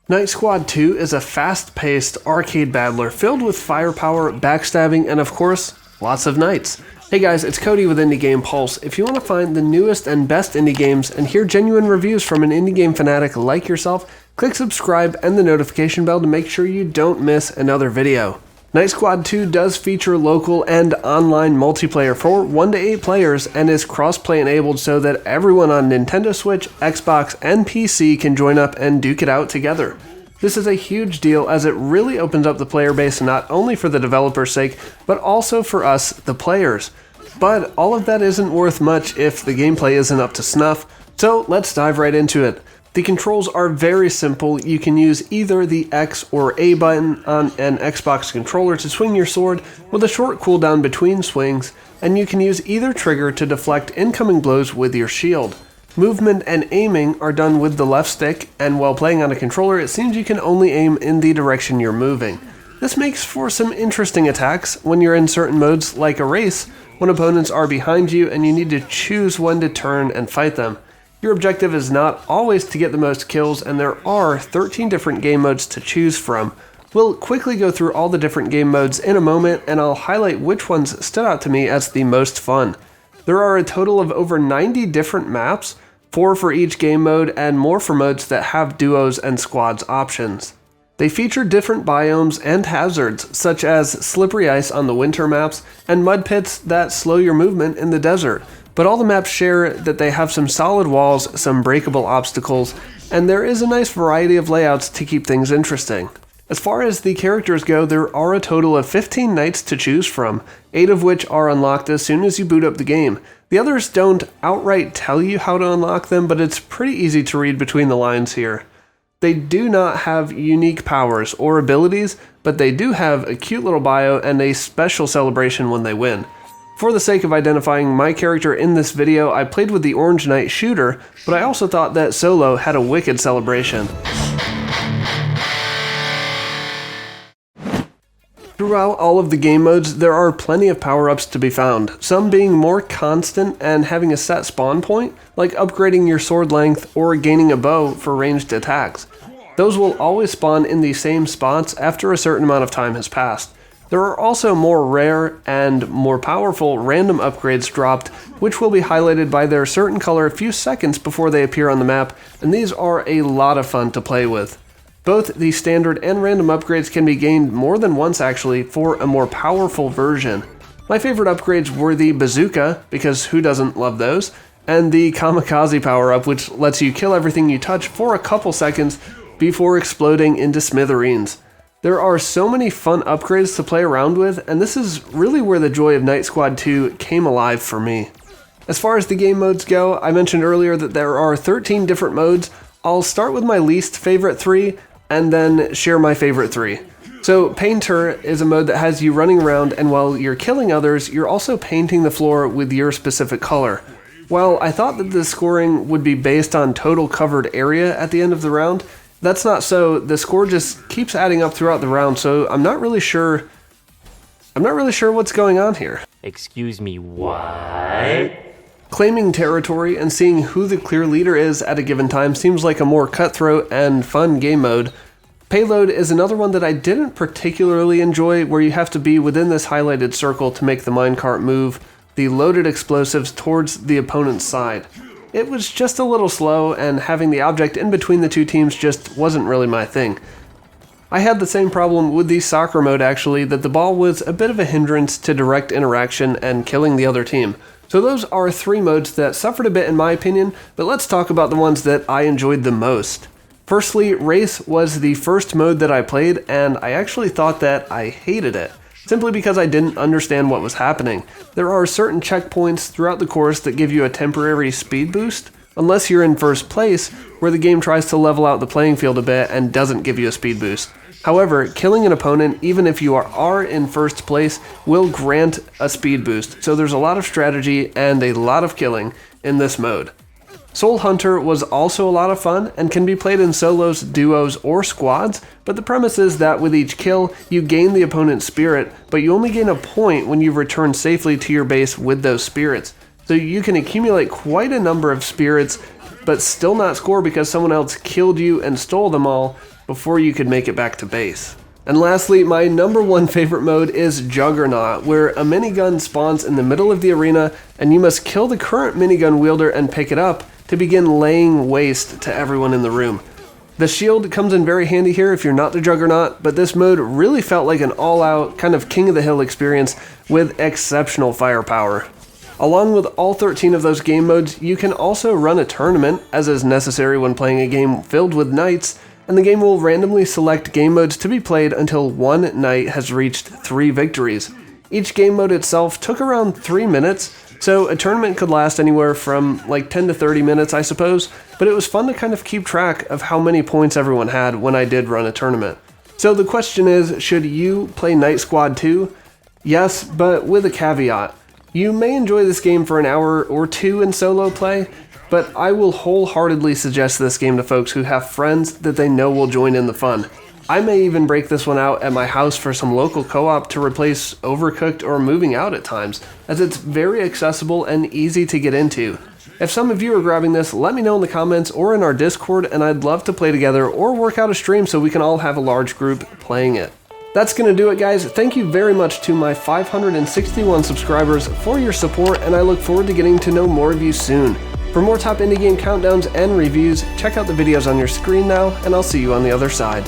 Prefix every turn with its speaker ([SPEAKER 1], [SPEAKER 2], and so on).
[SPEAKER 1] Night Squad 2 is a fast-paced arcade battler filled with firepower, backstabbing, and of course, lots of knights. Hey guys, it's Cody with Indie Game Pulse. If you want to find the newest and best indie games and hear genuine reviews from an indie game fanatic like yourself, click subscribe and the notification bell to make sure you don't miss another video. Night Squad 2 does feature local and online multiplayer for 1 to 8 players and is crossplay enabled so that everyone on Nintendo Switch, Xbox, and PC can join up and duke it out together. This is a huge deal as it really opens up the player base not only for the developer's sake, but also for us, the players. But all of that isn't worth much if the gameplay isn't up to snuff, so let's dive right into it. The controls are very simple. You can use either the X or A button on an Xbox controller to swing your sword with a short cooldown between swings, and you can use either trigger to deflect incoming blows with your shield. Movement and aiming are done with the left stick, and while playing on a controller, it seems you can only aim in the direction you're moving. This makes for some interesting attacks when you're in certain modes like a race, when opponents are behind you and you need to choose when to turn and fight them. Your objective is not always to get the most kills, and there are 13 different game modes to choose from. We'll quickly go through all the different game modes in a moment, and I'll highlight which ones stood out to me as the most fun. There are a total of over 90 different maps, 4 for each game mode, and more for modes that have duos and squads options. They feature different biomes and hazards, such as slippery ice on the winter maps, and mud pits that slow your movement in the desert. But all the maps share that they have some solid walls, some breakable obstacles, and there is a nice variety of layouts to keep things interesting. As far as the characters go, there are a total of 15 knights to choose from, 8 of which are unlocked as soon as you boot up the game. The others don't outright tell you how to unlock them, but it's pretty easy to read between the lines here. They do not have unique powers or abilities, but they do have a cute little bio and a special celebration when they win. For the sake of identifying my character in this video, I played with the Orange Knight Shooter, but I also thought that Solo had a wicked celebration. Throughout all of the game modes, there are plenty of power-ups to be found, some being more constant and having a set spawn point, like upgrading your sword length or gaining a bow for ranged attacks. Those will always spawn in the same spots after a certain amount of time has passed. There are also more rare and more powerful random upgrades dropped, which will be highlighted by their certain color a few seconds before they appear on the map, and these are a lot of fun to play with. Both the standard and random upgrades can be gained more than once actually for a more powerful version. My favorite upgrades were the bazooka, because who doesn't love those, and the kamikaze power-up, which lets you kill everything you touch for a couple seconds before exploding into smithereens. There are so many fun upgrades to play around with, and this is really where the joy of Night Squad 2 came alive for me. As far as the game modes go, I mentioned earlier that there are 13 different modes. I'll start with my least favorite 3, and then share my favorite 3. So Painter is a mode that has you running around, and while you're killing others, you're also painting the floor with your specific color. While I thought that the scoring would be based on total covered area at the end of the round, that's not so. The score just keeps adding up throughout the round, so I'm not really sure what's going on here.
[SPEAKER 2] Excuse me, what?
[SPEAKER 1] Claiming territory and seeing who the clear leader is at a given time seems like a more cutthroat and fun game mode. Payload is another one that I didn't particularly enjoy, where you have to be within this highlighted circle to make the minecart move the loaded explosives towards the opponent's side. It was just a little slow, and having the object in between the two teams just wasn't really my thing. I had the same problem with the soccer mode actually, that the ball was a bit of a hindrance to direct interaction and killing the other team. So those are 3 modes that suffered a bit in my opinion, but let's talk about the ones that I enjoyed the most. Firstly, Race was the first mode that I played, and I actually thought that I hated it, simply because I didn't understand what was happening. There are certain checkpoints throughout the course that give you a temporary speed boost, unless you're in first place, where the game tries to level out the playing field a bit and doesn't give you a speed boost. However, killing an opponent, even if you are in first place, will grant a speed boost, so there's a lot of strategy and a lot of killing in this mode. Soul Hunter was also a lot of fun and can be played in solos, duos, or squads, but the premise is that with each kill, you gain the opponent's spirit, but you only gain a point when you return safely to your base with those spirits. So you can accumulate quite a number of spirits but still not score because someone else killed you and stole them all before you could make it back to base. And lastly, my number one favorite mode is Juggernaut, where a minigun spawns in the middle of the arena and you must kill the current minigun wielder and pick it up to begin laying waste to everyone in the room. The shield comes in very handy here if you're not the Juggernaut, but this mode really felt like an all-out kind of king of the hill experience with exceptional firepower. Along with all 13 of those game modes, you can also run a tournament, as is necessary when playing a game filled with knights, and the game will randomly select game modes to be played until one knight has reached 3 victories. Each game mode itself took around 3 minutes, so a tournament could last anywhere from like 10 to 30 minutes, I suppose, but it was fun to kind of keep track of how many points everyone had when I did run a tournament. So the question is, should you play Knight Squad 2? Yes, but with a caveat. You may enjoy this game for an hour or two in solo play, but I will wholeheartedly suggest this game to folks who have friends that they know will join in the fun. I may even break this one out at my house for some local co-op to replace Overcooked or Moving Out at times, as it's very accessible and easy to get into. If some of you are grabbing this, let me know in the comments or in our Discord, and I'd love to play together or work out a stream so we can all have a large group playing it. That's going to do it, guys. Thank you very much to my 561 subscribers for your support, and I look forward to getting to know more of you soon. For more top indie game countdowns and reviews, check out the videos on your screen now, and I'll see you on the other side.